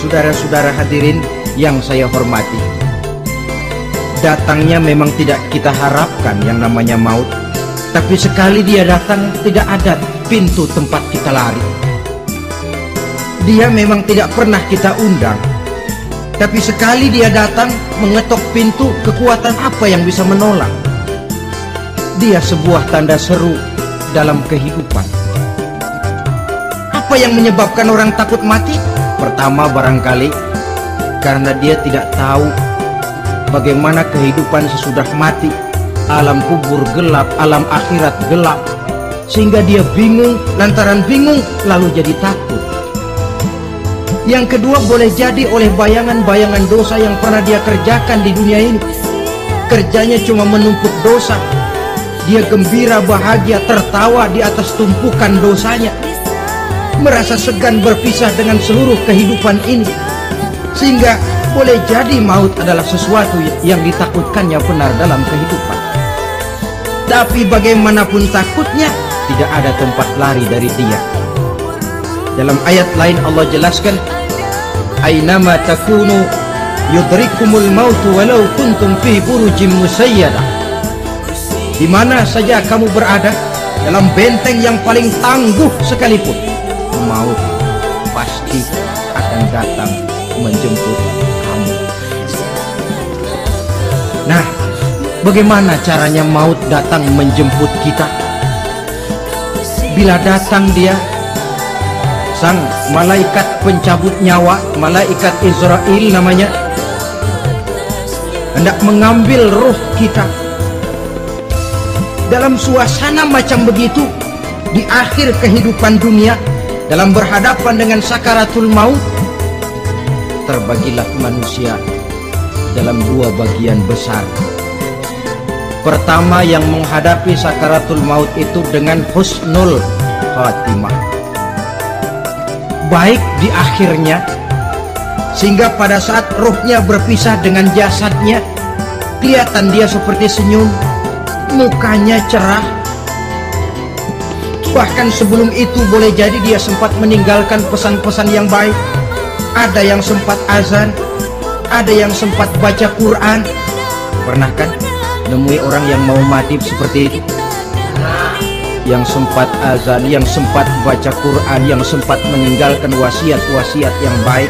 Saudara-saudara hadirin yang saya hormati, datangnya memang tidak kita harapkan yang namanya maut. Tapi sekali dia datang, tidak ada pintu tempat kita lari. Dia memang tidak pernah kita undang. Tapi sekali dia datang, mengetok pintu, kekuatan apa yang bisa menolak? Dia sebuah tanda seru dalam kehidupan. Apa yang menyebabkan orang takut mati? Pertama, barangkali karena dia tidak tahu bagaimana kehidupan sesudah mati. Alam kubur gelap, alam akhirat gelap, sehingga dia bingung. Lantaran bingung lalu jadi takut. Yang kedua, boleh jadi oleh bayangan-bayangan dosa yang pernah dia kerjakan di dunia ini. Kerjanya cuma menumpuk dosa. Dia gembira, bahagia, tertawa di atas tumpukan dosanya, merasa segan berpisah dengan seluruh kehidupan ini. Sehingga boleh jadi maut adalah sesuatu yang ditakutkannya benar dalam kehidupan. Tapi bagaimanapun takutnya, tidak ada tempat lari dari dia. Dalam ayat lain Allah jelaskan, "Ainama takunu yudrikumul mautu walau kuntum fi burujim musayyadah." Di mana saja kamu berada, dalam benteng yang paling tangguh sekalipun, maut pasti akan datang menjemput kamu. Nah, bagaimana caranya maut datang menjemput kita? Bila datang dia, sang malaikat pencabut nyawa, malaikat Israel namanya, hendak mengambil ruh kita. Dalam suasana macam begitu, di akhir kehidupan dunia, dalam berhadapan dengan sakaratul maut, terbagilah manusia dalam dua bagian besar. Pertama, yang menghadapi sakaratul maut itu dengan husnul khatimah, baik di akhirnya, sehingga pada saat ruhnya berpisah dengan jasadnya, kelihatan dia seperti senyum, mukanya cerah. Bahkan sebelum itu boleh jadi dia sempat meninggalkan pesan-pesan yang baik. Ada yang sempat azan, ada yang sempat baca Quran. Pernah kan nemui orang yang mau mati seperti itu? Yang sempat azan, yang sempat baca Quran, yang sempat meninggalkan wasiat-wasiat yang baik.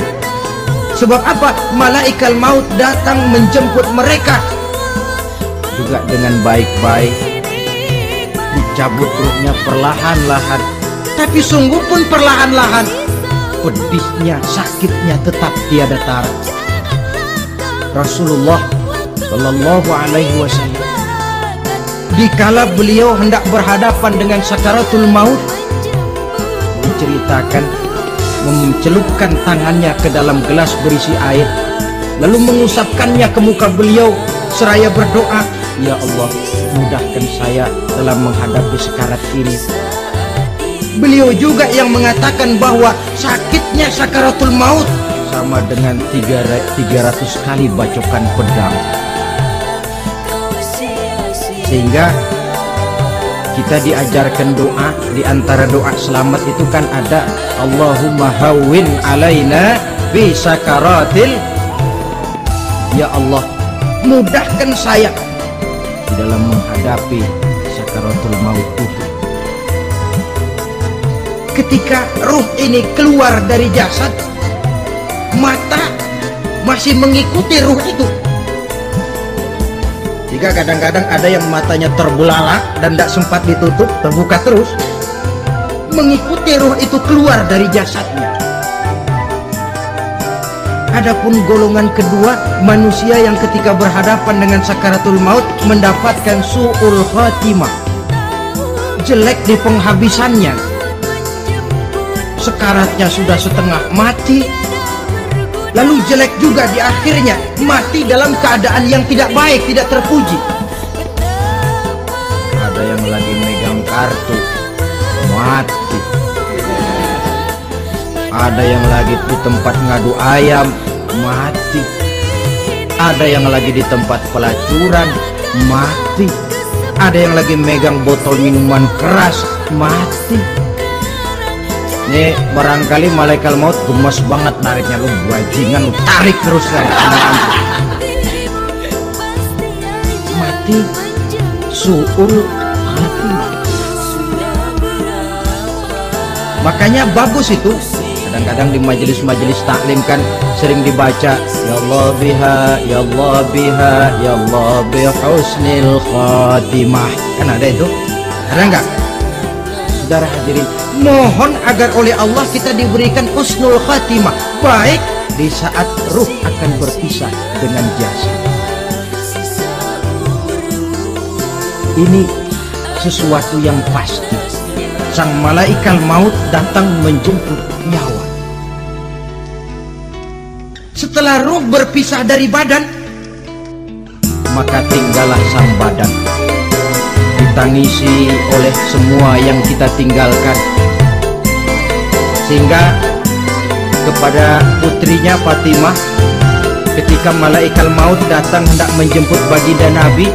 Sebab apa? Malaikat maut datang menjemput mereka juga dengan baik-baik, dicabut ruhnya perlahan-lahan. Tapi sungguh pun perlahan-lahan, pedihnya, sakitnya tetap tiada tara. Rasulullah Shallallahu Alaihi Wasallam, dikala beliau hendak berhadapan dengan sakaratul maut, menceritakan, mencelupkan tangannya ke dalam gelas berisi air, lalu mengusapkannya ke muka beliau seraya berdoa, "Ya Allah, mudahkan saya dalam menghadapi sekarat ini." Beliau juga yang mengatakan bahwa sakitnya sakaratul maut sama dengan 300 kali bacokan pedang. Sehingga kita diajarkan doa. Di antara doa selamat itu kan ada, Allahumma hawwin alaina bi sakaratil, ya Allah, mudahkan saya di dalam menghadapi sakaratul maut itu. Ketika ruh ini keluar dari jasad, mata masih mengikuti ruh itu. Jika kadang-kadang ada yang matanya terbelalak dan tidak sempat ditutup, terbuka terus, mengikuti ruh itu keluar dari jasadnya. Adapun golongan kedua, manusia yang ketika berhadapan dengan sakaratul maut mendapatkan su'ul khatimah, jelek di penghabisannya. Sekaratnya sudah setengah mati, lalu jelek juga di akhirnya, mati dalam keadaan yang tidak baik, tidak terpuji. Ada yang lagi megang kartu, mati. Ada yang lagi di tempat ngadu ayam, mati. Ada yang lagi di tempat pelacuran, mati. Ada yang lagi megang botol minuman keras, mati. Nih barangkali malaikat maut gemes banget nariknya, lu bajingan, lu tarik terus lah. Mati suul khatimah. Makanya bagus itu. Kadang-kadang di majelis-majelis taklim kan sering dibaca ya Allah biha, ya Allah biha, ya Allah bihusnil khatimah. Kan ada itu? Ada enggak? Saudara hadirin, mohon agar oleh Allah kita diberikan husnul khatimah, baik di saat ruh akan berpisah dengan jasad. Ini sesuatu yang pasti. Sang malaikat maut datang menjemput nyawa. Setelah ruh berpisah dari badan, maka tinggallah sang badan, ditangisi oleh semua yang kita tinggalkan. Sehingga kepada putrinya Fatimah, ketika malaikat maut datang hendak menjemput baginda Nabi,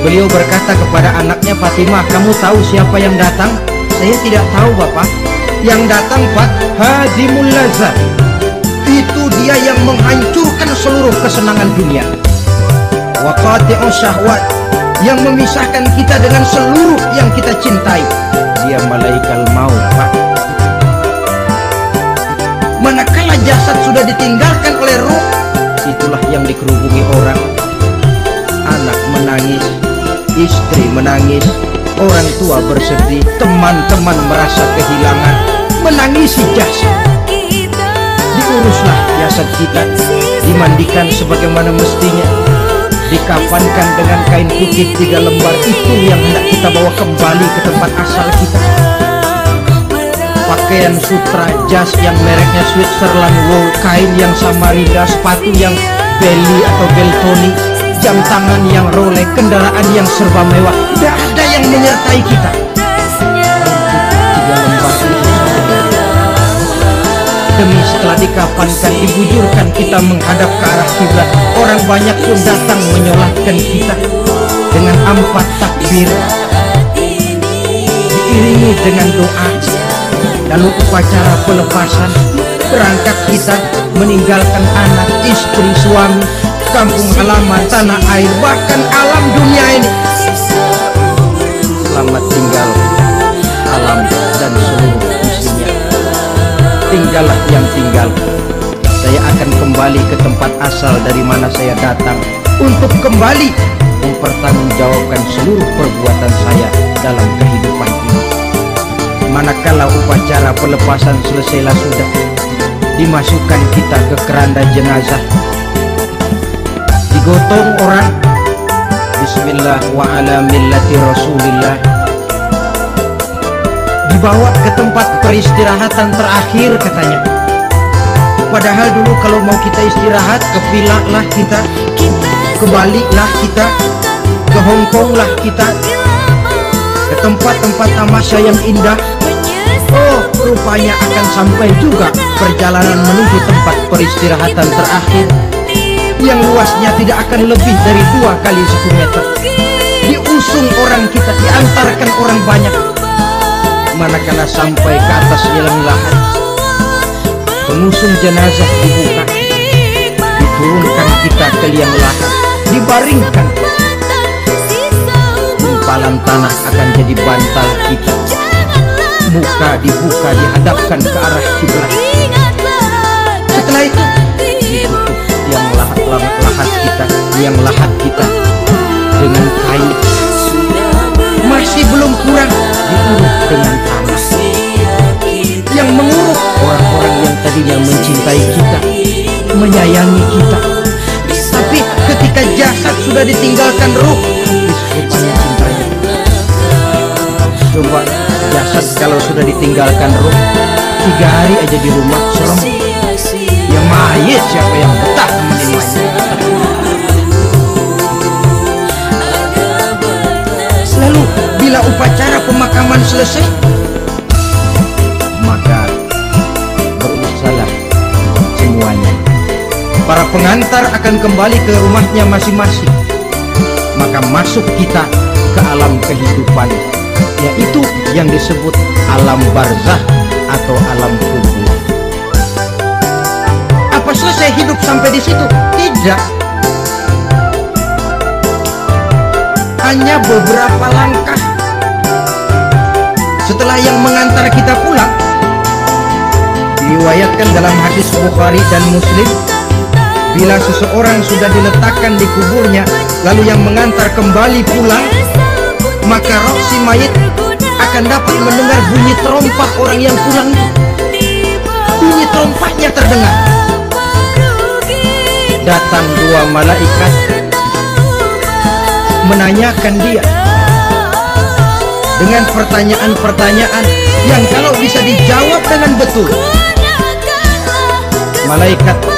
beliau berkata kepada anaknya, Fatimah, kamu tahu siapa yang datang? Saya tidak tahu, Bapak. Yang datang hadimul lazat, itu dia yang menghancurkan seluruh kesenangan dunia. Wa qati'us syahwat, yang memisahkan kita dengan seluruh yang kita cintai. Dia malaikat maut, Pak. Manakala jasad sudah ditinggalkan oleh ruh, itulah yang dikerubungi orang. Anak menangis, istri menangis, orang tua bersedih, teman-teman merasa kehilangan, menangisi jasad. Diuruslah jasad kita, dimandikan sebagaimana mestinya, dikafankan dengan kain putih 3 lembar. Itu yang hendak kita bawa kembali ke tempat asal kita. Pakaian sutra, jas yang mereknya Switzerland wool, kain yang Samarinda, sepatu yang Belly atau Beltoni, jam tangan yang Rolex, kendaraan yang serba mewah, tidak ada yang menyertai kita. Demi setelah dikafankan, dibujurkan, kita menghadap ke arah kiblat. Orang banyak pun datang menyolatkan kita dengan 4 takbir, diiringi dengan doa. Lalu upacara pelepasan, berangkat kita meninggalkan anak, istri, suami, kampung halaman, tanah air, bahkan alam dunia ini. Selamat tinggal alam dan seluruh isinya. Tinggallah yang tinggal. Saya akan kembali ke tempat asal dari mana saya datang, untuk kembali mempertanggungjawabkan seluruh perbuatan saya dalam kehidupan ini. Manakala upacara pelepasan selesailah sudah, dimasukkan kita ke keranda jenazah, digotong orang, bismillah wa ala millati rasulillah, dibawa ke tempat peristirahatan terakhir katanya. Padahal dulu kalau mau kita istirahat, ke villa lah kita, ke Bali lah kita, ke Hong Kong lah kita, ke tempat-tempat tamasya yang indah. Oh, rupanya akan sampai juga perjalanan menuju tempat peristirahatan terakhir, yang luasnya tidak akan lebih dari 2 kali 1 meter. Diusung orang kita, diantarkan orang banyak. Manakala sampai ke atas liang lahat, pengusung jenazah dibuka, diturunkan kita ke liang lahat, dibaringkan. Gumpalan tanah akan jadi bantal kita. Muka dibuka, dihadapkan ke arah kiblat. Setelah itu ditutup yang lahat kita dengan kain. Masih belum kurang, diuruk dengan tanah. Yang menguruk orang-orang yang tadinya mencintai kita, menyayangi kita. Tapi ketika jasad sudah ditinggalkan ruh, habis rupanya cintanya. Coba jasad kalau sudah ditinggalkan ruh, 3 hari aja di rumah serem. Ya mayit siapa yang betah nemenin mayit. Lalu bila upacara pemakaman selesai, maka beruruslah semuanya. Para pengantar akan kembali ke rumahnya masing-masing. Maka masuk kita ke alam kehidupan, yaitu yang disebut alam barzakh atau alam kubur. Apa selesai hidup sampai di situ? Tidak. Hanya beberapa langkah setelah yang mengantar kita pulang. Diriwayatkan dalam hadis Bukhari dan Muslim, bila seseorang sudah diletakkan di kuburnya, lalu yang mengantar kembali pulang, maka roh si mayit akan dapat mendengar bunyi terompah orang yang pulang. Bunyi terompahnya terdengar. Datang dua malaikat menanyakan dia dengan pertanyaan-pertanyaan yang kalau bisa dijawab dengan betul,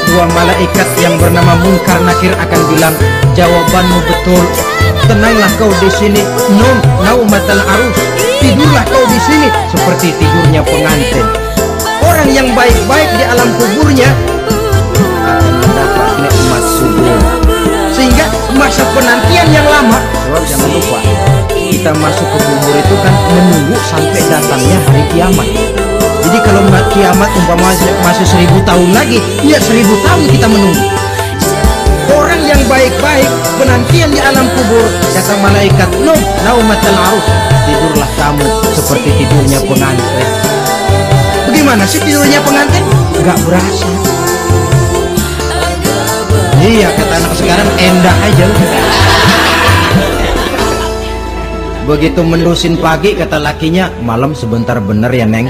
dua malaikat yang bernama Munkar Nakir akan bilang, jawabanmu betul, tenanglah kau di sini, naumatal arus, tidurlah kau di sini seperti tidurnya pengantin. Orang yang baik-baik di alam kuburnya akan mendapat nikmat kubur, sehingga masa penantian yang lama. Sebab jangan lupa, kita masuk ke kubur itu kan menunggu sampai datangnya hari kiamat. Jadi kalau kiamat umpamanya masih 1000 tahun lagi, ya 1000 tahun kita menunggu. Orang yang baik-baik penantian di alam kubur, kata malaikat, naumatal arus, tidurlah kamu seperti tidurnya pengantin. Bagaimana sih tidurnya pengantin? Gak berasa. Iya, kata anak sekarang, endah aja. Begitu mendusin pagi, kata lakinya, malam sebentar bener ya Neng.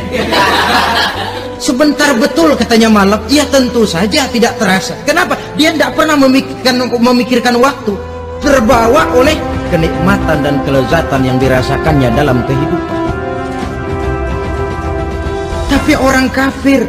Sebentar betul katanya malam. Ya tentu saja tidak terasa. Kenapa? Dia tidak pernah memikirkan waktu. Terbawa oleh kenikmatan dan kelezatan yang dirasakannya dalam kehidupan. Tapi orang kafir